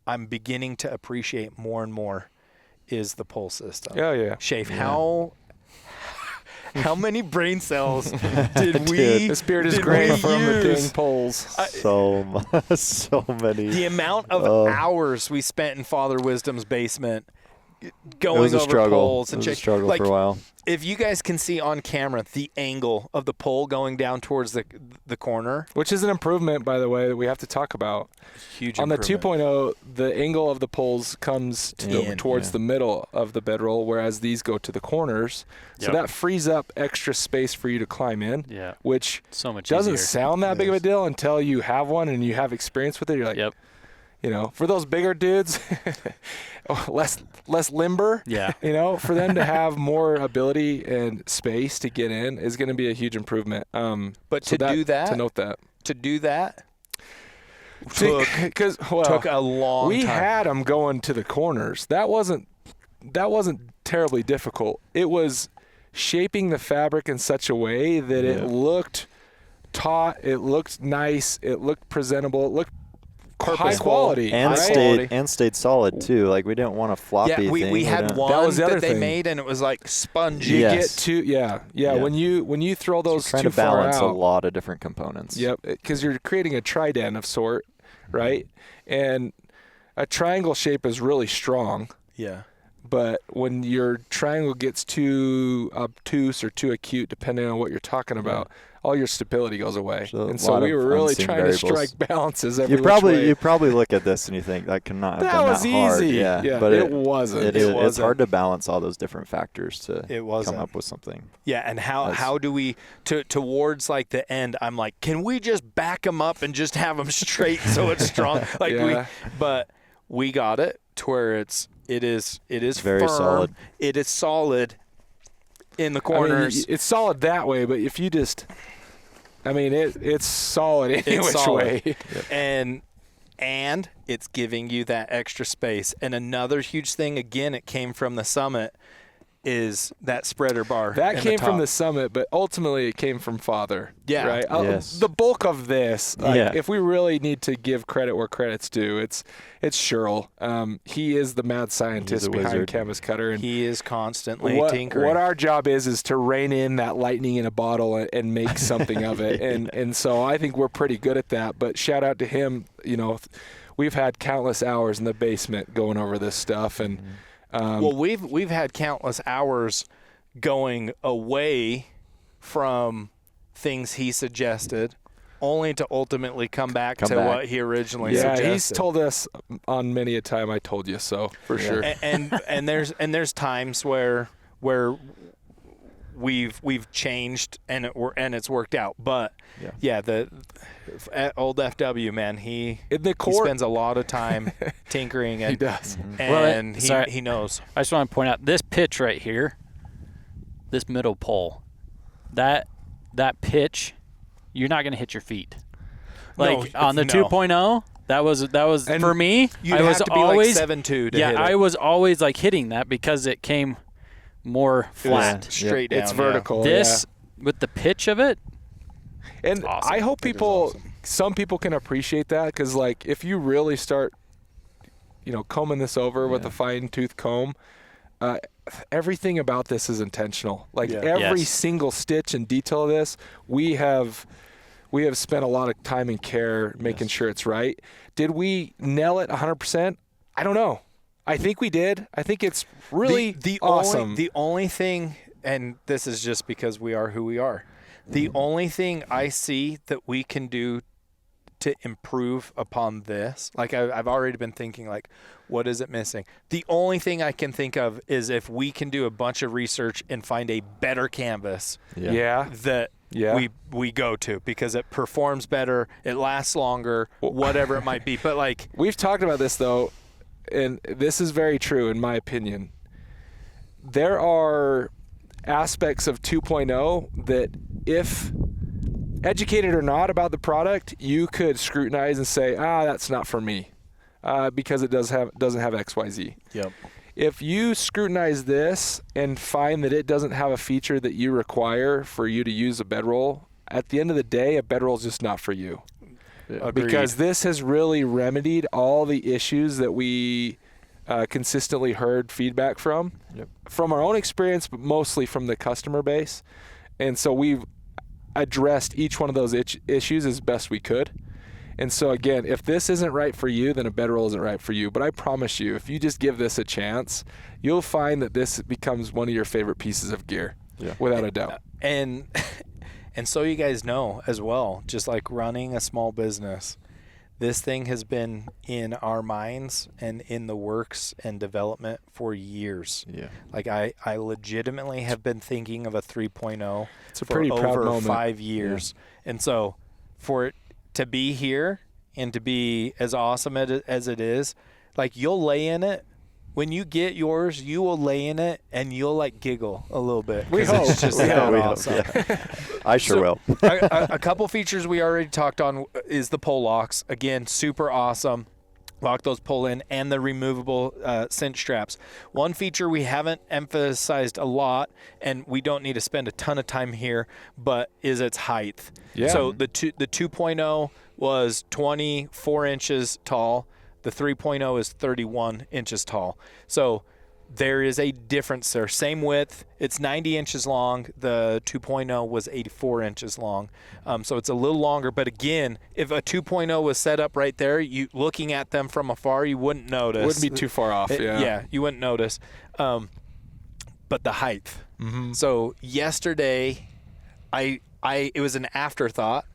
Speaker 4: I'm beginning to appreciate more and more is the pole system.
Speaker 5: Oh, yeah.
Speaker 4: Schafer, how many brain cells did we?
Speaker 5: The spirit is
Speaker 4: did
Speaker 5: great
Speaker 4: we
Speaker 5: from the
Speaker 4: use?
Speaker 5: dang poles.
Speaker 3: So many.
Speaker 4: The amount of hours we spent in Father Wisdom's basement going
Speaker 3: It was a
Speaker 4: over
Speaker 3: struggle.
Speaker 4: poles
Speaker 3: It
Speaker 4: and
Speaker 3: was a
Speaker 4: check.
Speaker 3: struggle
Speaker 4: Like,
Speaker 3: for a while.
Speaker 4: if you guys can see on camera the angle of the pole going down towards the corner,
Speaker 5: Which is an improvement, by the way, that we have to talk about.
Speaker 4: huge
Speaker 5: On the
Speaker 4: improvement.
Speaker 5: 2.0, the angle of the poles comes towards
Speaker 3: Yeah.
Speaker 5: the middle of the bedroll, whereas these go to the corners. So
Speaker 2: Yep.
Speaker 5: that frees up extra space for you to climb in,
Speaker 2: Yeah.
Speaker 5: which
Speaker 2: So much
Speaker 5: doesn't
Speaker 2: easier.
Speaker 5: sound that big of a deal until you have one and you have experience with it. You're like,
Speaker 2: Yep.
Speaker 5: you know, for those bigger dudes, less limber.
Speaker 2: Yeah.
Speaker 5: You know, for them to have more ability and space to get in is going to be a huge improvement.
Speaker 4: But
Speaker 5: So
Speaker 4: to
Speaker 5: note that,
Speaker 4: took a long
Speaker 5: we
Speaker 4: time.
Speaker 5: had them going to the corners. That wasn't terribly difficult. It was shaping the fabric in such a way that it looked taut, it looked nice, it looked presentable, it looked high
Speaker 4: Purposeful.
Speaker 5: quality,
Speaker 3: And
Speaker 5: right?
Speaker 3: stayed solid too. Like we didn't want a floppy
Speaker 4: Yeah,
Speaker 3: thing.
Speaker 4: we had
Speaker 3: don't-
Speaker 4: one
Speaker 5: That was the other
Speaker 4: that they
Speaker 5: thing.
Speaker 4: made, and it was like spongy.
Speaker 5: You
Speaker 3: Yes.
Speaker 5: get too, yeah. When you throw those
Speaker 3: trying
Speaker 5: too
Speaker 3: to balance
Speaker 5: far
Speaker 3: a
Speaker 5: out,
Speaker 3: lot of different components.
Speaker 5: yep, because you're creating a trident of sort, right? And a triangle shape is really strong.
Speaker 4: Yeah.
Speaker 5: But when your triangle gets too obtuse or too acute, depending on what you're talking about, all your stability goes away.
Speaker 3: So
Speaker 5: and
Speaker 3: a
Speaker 5: so
Speaker 3: lot
Speaker 5: we
Speaker 3: of
Speaker 5: were really
Speaker 3: unseen
Speaker 5: trying
Speaker 3: variables.
Speaker 5: to strike balances every
Speaker 3: You probably
Speaker 5: which way.
Speaker 3: look at this and you think that cannot have
Speaker 5: That
Speaker 3: been
Speaker 5: was
Speaker 3: that hard.
Speaker 5: easy.
Speaker 3: Yeah, but
Speaker 5: it wasn't.
Speaker 3: it's
Speaker 4: wasn't.
Speaker 3: hard to balance all those different factors to
Speaker 4: It wasn't.
Speaker 3: come up with something.
Speaker 4: Yeah, and how
Speaker 3: That's-
Speaker 4: do we towards like the end? I'm like, can we just back them up and just have them straight so it's strong? Like
Speaker 5: Yeah.
Speaker 4: but we got it to where it is
Speaker 3: Very
Speaker 4: firm.
Speaker 3: solid.
Speaker 4: It is solid in the
Speaker 5: I mean,
Speaker 4: corners.
Speaker 5: it's solid that way, but if you just, it's solid any
Speaker 4: It's
Speaker 5: which
Speaker 4: solid.
Speaker 5: way.
Speaker 4: and it's giving you that extra space. And another huge thing, again, it came from the Summit, is that spreader bar.
Speaker 5: That
Speaker 4: in
Speaker 5: came from
Speaker 4: top.
Speaker 5: the Summit, but ultimately it came from Father.
Speaker 4: Yeah.
Speaker 5: Right?
Speaker 3: Yes.
Speaker 5: The bulk of this,
Speaker 3: Yeah.
Speaker 5: if we really need to give credit where credit's due, it's Sherrill. He is the mad scientist
Speaker 3: a
Speaker 5: behind
Speaker 3: wizard.
Speaker 5: Canvas Cutter. And
Speaker 4: He is constantly tinkering.
Speaker 5: what our job is to rein in that lightning in a bottle and make something of it. And so I think we're pretty good at that. But shout out to him. You know, we've had countless hours in the basement going over this stuff. And
Speaker 4: Well, we've had countless hours going away from things he suggested
Speaker 1: only to ultimately come back to
Speaker 3: back.
Speaker 1: what he originally
Speaker 5: Yeah,
Speaker 1: suggested.
Speaker 5: he's told us on many a time, I told you so, for sure.
Speaker 1: And there's times where we've changed and it's worked out. But the old FW man, he spends a lot of time tinkering. And,
Speaker 5: he does.
Speaker 1: And he knows.
Speaker 2: I just want to point out this pitch right here, this middle pole, that pitch, you're not going to hit your feet. Like on the 2.0, that was
Speaker 5: And
Speaker 2: for me.
Speaker 1: You'd
Speaker 2: I was
Speaker 1: have to be
Speaker 2: always
Speaker 1: like 7.2 to hit it.
Speaker 2: I was always like hitting that because it came more flat.
Speaker 1: Straight down.
Speaker 5: It's vertical.
Speaker 2: This with the pitch of it.
Speaker 5: And
Speaker 2: awesome.
Speaker 5: I hope some people can appreciate that, because like if you really start, combing this over with a fine tooth comb, everything about this is intentional. Like every single stitch and detail of this, we have spent a lot of time and care making sure it's right. Did we nail it 100%? I don't know. I think we did. I think it's really awesome.
Speaker 1: The only thing, and this is just because we are who we are, the only thing I see that we can do to improve upon this, like I've already been thinking, like, what is it missing? The only thing I can think of is if we can do a bunch of research and find a better canvas that we go to, because it performs better, it lasts longer, whatever it might be. But like,
Speaker 5: we've talked about this though, and this is very true in my opinion. There are aspects of 2.0 that, if educated or not about the product, you could scrutinize and say, that's not for me, because it doesn't have XYZ.
Speaker 1: Yep.
Speaker 5: If you scrutinize this and find that it doesn't have a feature that you require for you to use a bedroll, at the end of the day, a bedroll is just not for you. Because this has really remedied all the issues that we consistently heard feedback from our own experience, but mostly from the customer base. And so we've addressed each one of those issues as best we could. And so again, if this isn't right for you, then a bedroll isn't right for you. But I promise you, if you just give this a chance, you'll find that this becomes one of your favorite pieces of gear, without a doubt.
Speaker 1: And so you guys know as well, just like running a small business, this thing has been in our minds and in the works and development for years.
Speaker 3: Yeah.
Speaker 1: Like I legitimately have been thinking of a 3.0
Speaker 5: It's a pretty proud
Speaker 1: over
Speaker 5: moment.
Speaker 1: 5 years. Yeah. And so for it to be here and to be as awesome as it is, like, you'll lay in it. When you get yours, you will lay in it and you'll like giggle a little bit.
Speaker 5: We hope.
Speaker 1: It's just
Speaker 3: We
Speaker 1: awesome.
Speaker 3: hope, yeah. I sure will.
Speaker 1: a couple features we already talked on is the pull locks. Again, super awesome. Lock those pull in, and the removable cinch straps. One feature we haven't emphasized a lot, and we don't need to spend a ton of time here, but is its height.
Speaker 5: Yeah.
Speaker 1: So the 2.0 was 24 inches tall. The 3.0 is 31 inches tall. So there is a difference there. Same width. It's 90 inches long. The 2.0 was 84 inches long. So it's a little longer. But again, if a 2.0 was set up right there, you looking at them from afar, you wouldn't notice.
Speaker 5: It wouldn't be too far off,
Speaker 1: Yeah, you wouldn't notice. But the height.
Speaker 5: Mm-hmm.
Speaker 1: So yesterday, it was an afterthought.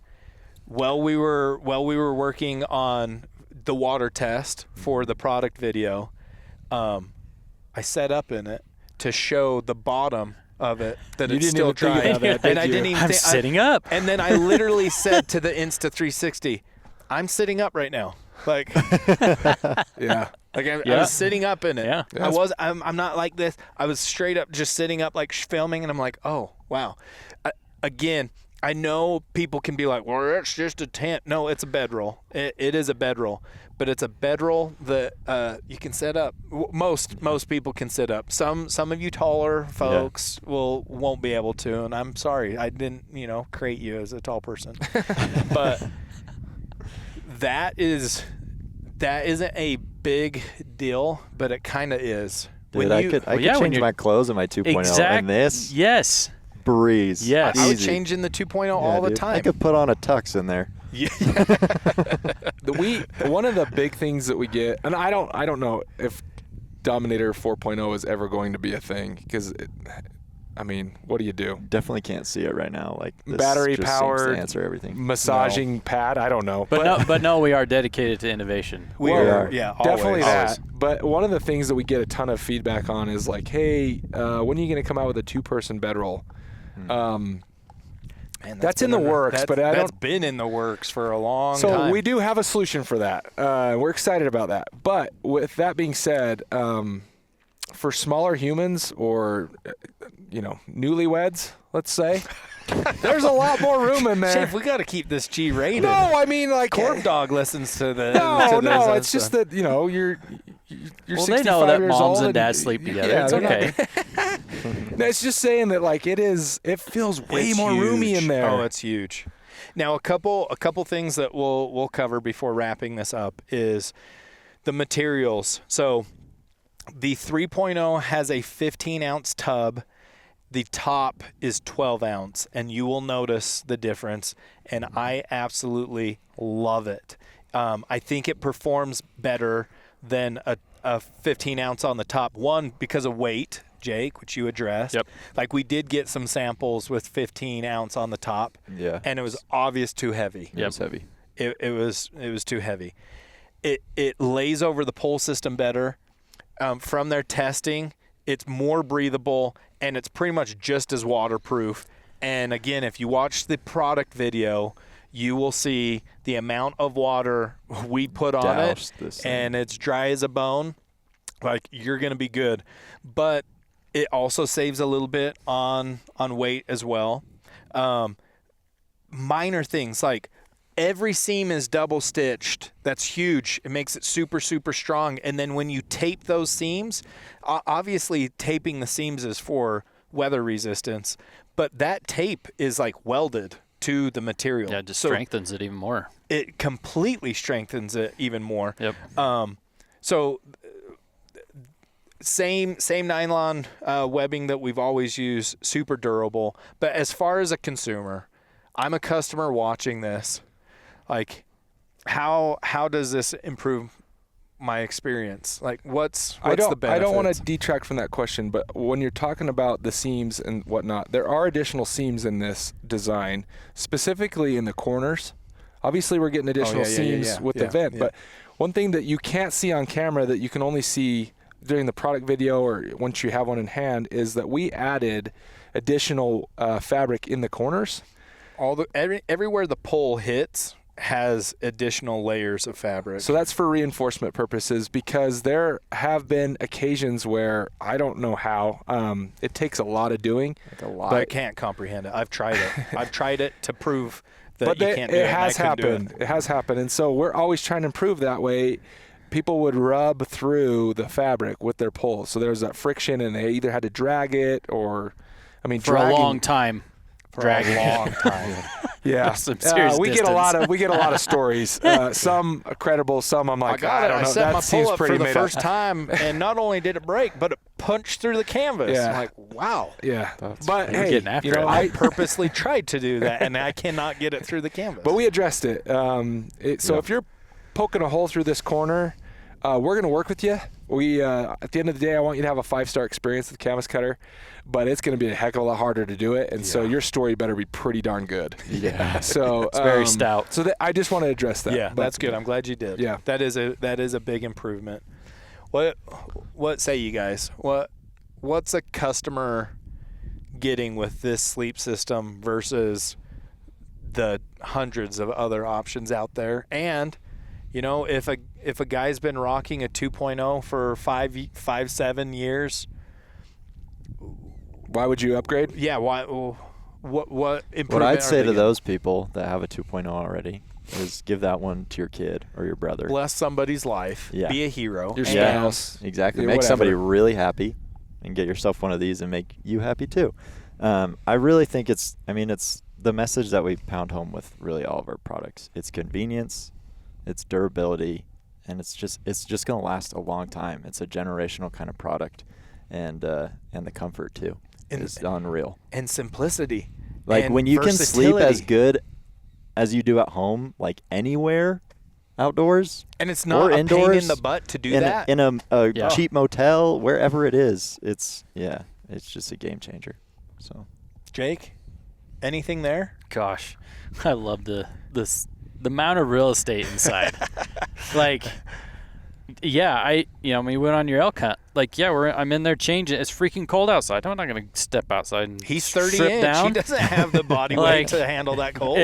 Speaker 1: While we were working on the water test for the product video, I set up in it to show the bottom of it that it's still dry. And I didn't even
Speaker 2: I'm sitting up.
Speaker 1: And then I literally said to the Insta360, I'm sitting up right now. Like,
Speaker 5: Yeah.
Speaker 1: like I was sitting up in it.
Speaker 2: Yeah.
Speaker 1: I'm not like this. I was straight up just sitting up, like filming, and I'm like, oh, wow. Again, I know people can be like, well, it's just a tent. No, it's a bedroll. It is a bedroll, but it's a bedroll that you can set up. Most people can sit up. Some of you taller folks won't be able to, and I'm sorry. I didn't, create you as a tall person. But that isn't a big deal, but it kind of is.
Speaker 3: Dude, I could change my clothes in my 2.0, and this breeze.
Speaker 2: Yes.
Speaker 1: I was changing the 2.0 all the time.
Speaker 3: I could put on a tux in there.
Speaker 1: Yeah.
Speaker 5: One of the big things that we get, and I don't know if Dominator 4.0 is ever going to be a thing, because I mean, what do you do?
Speaker 3: Definitely can't see it right now. Like this
Speaker 5: Battery
Speaker 3: just
Speaker 5: powered
Speaker 3: seems to answer everything.
Speaker 5: Massaging pad. I don't know.
Speaker 2: But no, we are dedicated to innovation.
Speaker 1: We
Speaker 3: Well,
Speaker 1: are. Yeah,
Speaker 5: Definitely
Speaker 1: always.
Speaker 5: that. But one of the things that we get a ton of feedback on is like, hey, when are you going to come out with a 2-person bedroll?
Speaker 1: Man,
Speaker 5: That's in the works, but
Speaker 1: that's been in the works for a long time.
Speaker 5: So we do have a solution for that. We're excited about that. But with that being said, for smaller humans or, newlyweds, let's say, there's a lot more room in there.
Speaker 1: Chef, we got to keep this G rated.
Speaker 5: No, I mean like
Speaker 1: Corp Dog listens to the.
Speaker 5: No, it's just that you're
Speaker 2: Well,
Speaker 5: 65
Speaker 2: they know that
Speaker 5: years
Speaker 2: moms
Speaker 5: old
Speaker 2: and dads sleep together.
Speaker 5: Yeah,
Speaker 2: It's
Speaker 5: they're not-
Speaker 2: okay.
Speaker 5: No, it's just saying that like it feels way
Speaker 1: It's
Speaker 5: more roomy
Speaker 1: huge.
Speaker 5: in there.
Speaker 1: Oh, it's huge. Now, a couple things that we'll cover before wrapping this up is the materials. So, the 3.0 has a 15-ounce tub. The top is 12 ounce, and you will notice the difference. And I absolutely love it. I think it performs better than a 15 ounce on the top. One, because of weight, Jake, which you addressed.
Speaker 2: Yep.
Speaker 1: Like we did get some samples with 15 ounce on the top.
Speaker 3: Yeah.
Speaker 1: And it was obvious too heavy.
Speaker 3: It was heavy.
Speaker 1: It was too heavy. It lays over the pole system better. From their testing, it's more breathable and it's pretty much just as waterproof. And again, if you watch the product video, you will see the amount of water we put on
Speaker 3: Doused
Speaker 1: it,
Speaker 3: this thing.
Speaker 1: and it's dry as a bone. Like, you're going to be good. But it also saves a little bit on weight as well. Minor things like every seam is double stitched. That's huge. It makes it super, super strong. And then when you tape those seams, obviously taping the seams is for weather resistance, but that tape is like welded to the material.
Speaker 2: Yeah, it just
Speaker 1: So
Speaker 2: strengthens it even more.
Speaker 1: it completely strengthens it even more.
Speaker 2: Yep.
Speaker 1: So same nylon webbing that we've always used, super durable. But as far as a consumer, I'm a customer watching this. Like, how does this improve my experience? Like, what's the benefit?
Speaker 5: I don't want to detract from that question, but when you're talking about the seams and whatnot, there are additional seams in this design, specifically in the corners. Obviously, we're getting additional seams with the vent, but one thing that you can't see on camera that you can only see during the product video or once you have one in hand is that we added additional fabric in the corners.
Speaker 1: Everywhere the pole hits has additional layers of fabric.
Speaker 5: So that's for reinforcement purposes, because there have been occasions where I don't know how it takes a lot of doing.
Speaker 3: Like a lot.
Speaker 1: But I can't comprehend it. I've tried it. I've tried it to prove that you can't do it.
Speaker 5: It has
Speaker 1: and I couldn't do
Speaker 5: happened. It has happened, and so we're always trying to improve that way. People would rub through the fabric with their pole, so there's that friction, and they either had to drag it or,
Speaker 2: For
Speaker 5: dragging,
Speaker 2: a long time.
Speaker 1: For a long time.
Speaker 5: Yeah,
Speaker 2: Some serious
Speaker 5: we get a lot of stories. Some credible, some I'm like, I don't know.
Speaker 1: set
Speaker 5: That
Speaker 1: my
Speaker 5: seems
Speaker 1: pull up
Speaker 5: pretty
Speaker 1: for the
Speaker 5: made
Speaker 1: first
Speaker 5: up.
Speaker 1: time, and not only did it break, but it punched through the canvas.
Speaker 5: Yeah.
Speaker 1: I'm like, wow.
Speaker 5: Yeah,
Speaker 3: That's
Speaker 5: but
Speaker 2: You're
Speaker 5: hey,
Speaker 2: getting after it.
Speaker 1: I purposely tried to do that, and I cannot get it through the canvas.
Speaker 5: But we addressed it. So if you're poking a hole through this corner, we're going to work with you. We at the end of the day, I want you to have a 5-star experience with the canvas cutter, but it's going to be a heck of a lot harder to do it, and so your story better be pretty darn good.
Speaker 3: Yeah.
Speaker 5: So
Speaker 2: It's very stout.
Speaker 5: So I just want to address that.
Speaker 1: Yeah,
Speaker 5: But
Speaker 1: that's good. I'm glad you did.
Speaker 5: Yeah.
Speaker 1: that is a big improvement. What say you guys? What's a customer getting with this sleep system versus the hundreds of other options out there? And if a guy's been rocking a 2.0 for 7 years,
Speaker 5: Why would you upgrade?
Speaker 1: yeah, why? What improvement?
Speaker 3: What I'd
Speaker 1: are
Speaker 3: say
Speaker 1: they
Speaker 3: to
Speaker 1: getting?
Speaker 3: those people that have a 2.0 already is give that one to your kid or your brother.
Speaker 1: Bless somebody's life.
Speaker 3: Yeah.
Speaker 1: Be a hero.
Speaker 5: Your
Speaker 3: Yeah,
Speaker 5: spouse.
Speaker 3: exactly.
Speaker 5: Yeah,
Speaker 3: Make somebody
Speaker 5: whatever.
Speaker 3: really happy and get yourself one of these and make you happy too. I really think it's the message that we pound home with really all of our products. It's convenience, it's durability, and it's just going to last a long time. It's a generational kind of product, and the comfort too is unreal.
Speaker 1: And simplicity.
Speaker 3: Like
Speaker 1: and
Speaker 3: when you can sleep as
Speaker 1: versatility.
Speaker 3: good as you do at home, like anywhere outdoors,
Speaker 1: And it's not
Speaker 3: or
Speaker 1: a
Speaker 3: indoors,
Speaker 1: pain in the butt to do that.
Speaker 3: in a
Speaker 2: Yeah.
Speaker 3: cheap motel, wherever it is, it's just a game changer. So,
Speaker 1: Jake, anything there?
Speaker 2: Gosh, I love the amount of real estate inside. Like, yeah, we went on your elk hunt. Like, yeah, I'm in there changing. It's freaking cold outside. I'm not gonna step outside and
Speaker 1: He's 30
Speaker 2: strip
Speaker 1: inch.
Speaker 2: down.
Speaker 1: He doesn't have the body weight to handle that cold.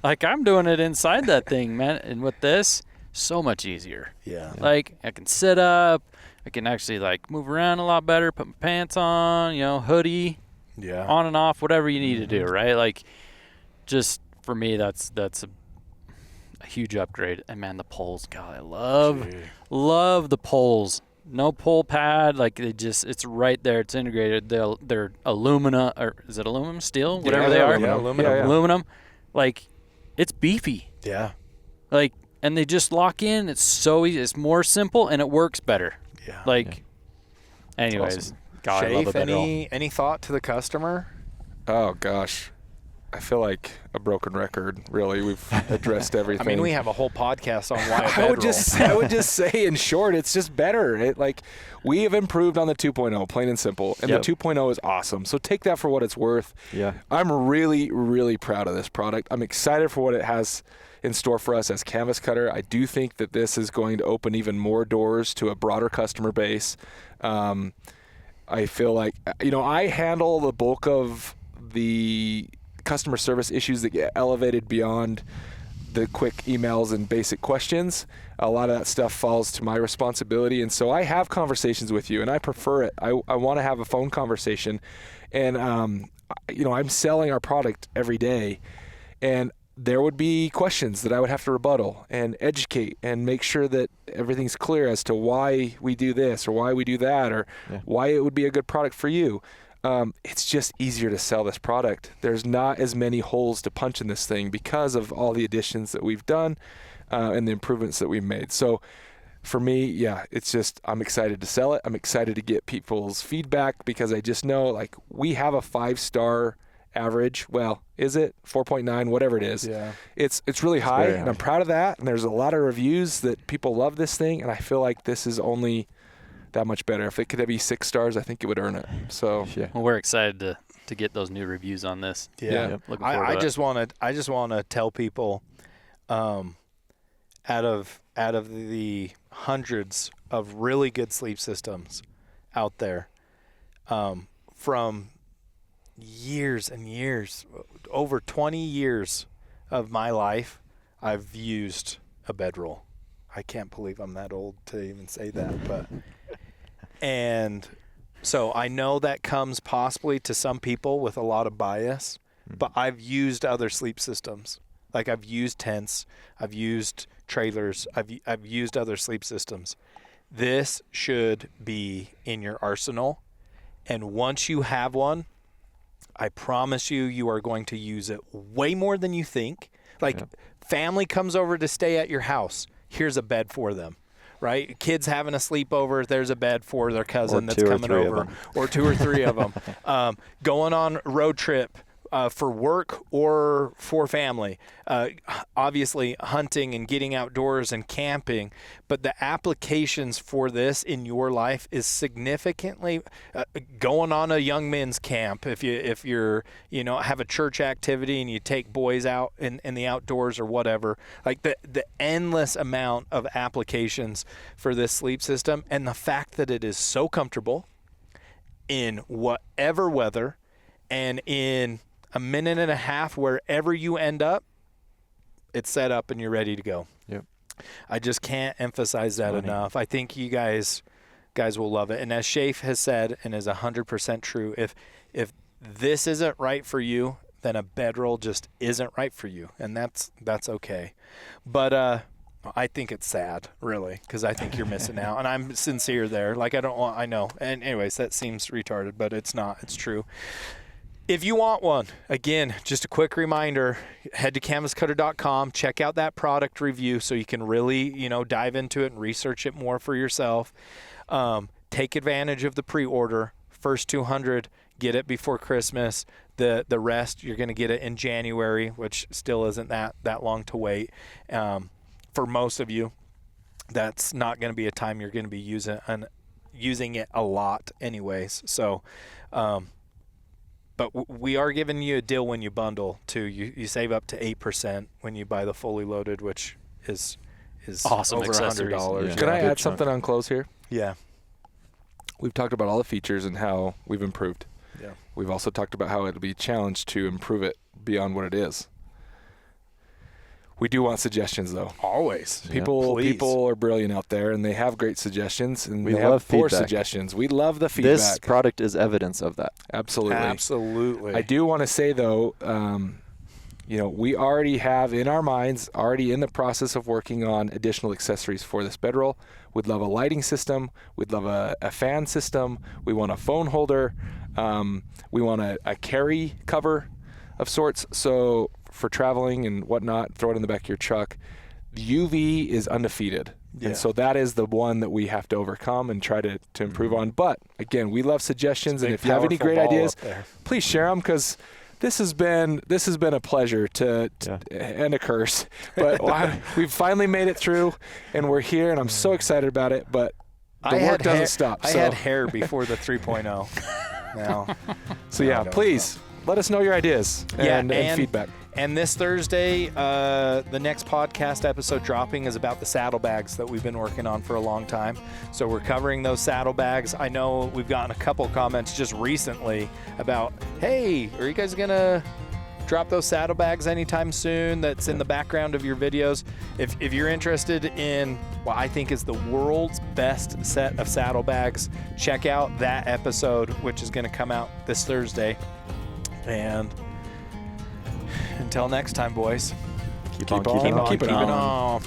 Speaker 2: Like, I'm doing it inside that thing, man. And with this, so much easier.
Speaker 1: Yeah.
Speaker 2: Like, I can sit up. I can actually like move around a lot better. Put my pants on. Hoodie.
Speaker 1: Yeah.
Speaker 2: On and off, whatever you need to do, right? Like, just for me, that's a huge upgrade. And man, the poles, God, I love the poles. No pole pad, like it's right there. It's integrated. They're alumina, or is it aluminum, steel, whatever they are?
Speaker 1: Yeah, aluminum.
Speaker 5: Yeah.
Speaker 2: Aluminum. Like, it's beefy.
Speaker 1: Yeah.
Speaker 2: Like, and they just lock in. It's so easy. It's more simple and it works better.
Speaker 1: Yeah.
Speaker 2: Like, anyways,
Speaker 3: awesome.
Speaker 2: God, I love a Bedroll.
Speaker 1: any thought to the customer?
Speaker 5: Oh gosh, I feel like a broken record. Really, we've addressed everything.
Speaker 1: I mean, we have a whole podcast on why a
Speaker 5: I would
Speaker 1: Bedroll.
Speaker 5: just say, in short, it's just better. We have improved on the 2.0, plain and simple, and
Speaker 2: Yep.
Speaker 5: the 2.0 is awesome. So take that for what it's worth.
Speaker 3: yeah.
Speaker 5: I'm really, really proud of this product. I'm excited for what it has in store for us as Canvas Cutter. I do think that this is going to open even more doors to a broader customer base. I feel like, I handle the bulk of the customer service issues that get elevated beyond the quick emails and basic questions. A lot of that stuff falls to my responsibility. And so I have conversations with you, and I prefer it. I want to have a phone conversation. And, I'm selling our product every day. And there would be questions that I would have to rebuttal and educate and make sure that everything's clear as to why we do this or why we do that or why it would be a good product for you. It's just easier to sell this product. There's not as many holes to punch in this thing because of all the additions that we've done and the improvements that we've made. So for me, it's just, I'm excited to sell it. I'm excited to get people's feedback because I just know, like, we have a 5-star average. Well, is it 4.9, whatever it is?
Speaker 1: Yeah.
Speaker 5: It's really high,
Speaker 3: very
Speaker 5: and
Speaker 3: high.
Speaker 5: I'm proud of that. And there's a lot of reviews that people love this thing, and I feel like this is only that much better. If it could be 6 stars, I think it would earn it. So
Speaker 3: Yeah.
Speaker 2: Well, we're excited to get those new reviews on this.
Speaker 1: Yeah.
Speaker 3: Yep.
Speaker 2: Looking forward to it.
Speaker 1: I just want to tell people, out of the hundreds of really good sleep systems out there, from years and years, over 20 years of my life, I've used a Bedroll. I can't believe I'm that old to even say that, but and so I know that comes possibly to some people with a lot of bias, but I've used other sleep systems. Like, I've used tents, I've used trailers, I've used other sleep systems. This should be in your arsenal, and once you have one, I promise you are going to use it way more than you think. Like, family comes over to stay at your house, here's a bed for them, right? Kids having a sleepover, there's a bed for their cousin that's coming over, or 2 or 3 of them. Going on a road trip for work or for family. Obviously, hunting and getting outdoors and camping, but the applications for this in your life is significantly going on a young men's camp. If you're have a church activity and you take boys out in the outdoors or whatever, like the endless amount of applications for this sleep system, and the fact that it is so comfortable in whatever weather and in a minute and a half, wherever you end up, it's set up and you're ready to go.
Speaker 3: Yep.
Speaker 1: I just can't emphasize that enough. I think you guys will love it. And as Schafer has said, and is 100% true, if this isn't right for you, then a Bedroll just isn't right for you, and that's okay. But I think it's sad, really, because I think you're missing out, and I'm sincere there. Like, I know. And anyways, that seems retarded, but it's not. It's true. If you want one, again, just a quick reminder, head to canvascutter.com, check out that product review so you can really, dive into it and research it more for yourself. Take advantage of the pre-order. First 200, get it before Christmas. The rest, you're going to get it in January, which still isn't that long to wait. For most of you, that's not going to be a time you're going to be using it a lot anyways. So, But we are giving you a deal when you bundle too. You save up to 8% when you buy the fully loaded, which is
Speaker 2: awesome
Speaker 1: over
Speaker 2: accessories.
Speaker 1: $100.
Speaker 3: Yeah.
Speaker 5: Can I
Speaker 3: Good
Speaker 5: add something on close here?
Speaker 1: Yeah.
Speaker 5: We've talked about all the features and how we've improved.
Speaker 1: Yeah.
Speaker 5: We've also talked about how it'll be a challenge to improve it beyond what it is. We do want suggestions, though.
Speaker 1: Always.
Speaker 5: People
Speaker 1: Please.
Speaker 5: are brilliant out there, and they have great suggestions, and
Speaker 3: We
Speaker 5: they
Speaker 3: love
Speaker 5: have poor
Speaker 3: feedback.
Speaker 5: suggestions. We love the feedback.
Speaker 3: This product is evidence of that.
Speaker 5: Absolutely.
Speaker 1: Absolutely.
Speaker 5: I do want to say, though, we already have in our minds, already in the process of working on additional accessories for this bedroll. We'd love a lighting system. We'd love a fan system. We want a phone holder. We want a carry cover of sorts. So for traveling and whatnot, throw it in the back of your truck. The UV is undefeated.
Speaker 1: Yeah.
Speaker 5: And so that is the one that we have to overcome and try to improve on. But again, we love suggestions, and
Speaker 1: Big,
Speaker 5: if you have any
Speaker 1: powerful
Speaker 5: great
Speaker 1: ball
Speaker 5: ideas,
Speaker 1: up there.
Speaker 5: please share them, because this has been a pleasure and a curse. But we've finally made it through, and we're here, and I'm so excited about it. But the work doesn't stop.
Speaker 1: I had hair before the 3.0. Now.
Speaker 5: So
Speaker 1: I
Speaker 5: yeah,
Speaker 1: don't
Speaker 5: please let us know your ideas and feedback.
Speaker 1: And this Thursday, the next podcast episode dropping is about the saddlebags that we've been working on for a long time. So we're covering those saddlebags. I know we've gotten a couple comments just recently about, hey, are you guys going to drop those saddlebags anytime soon? That's in the background of your videos. If you're interested in what I think is the world's best set of saddlebags, check out that episode, which is going to come out this Thursday. And until next time, boys.
Speaker 3: Keep on keeping on.
Speaker 1: Keep it on.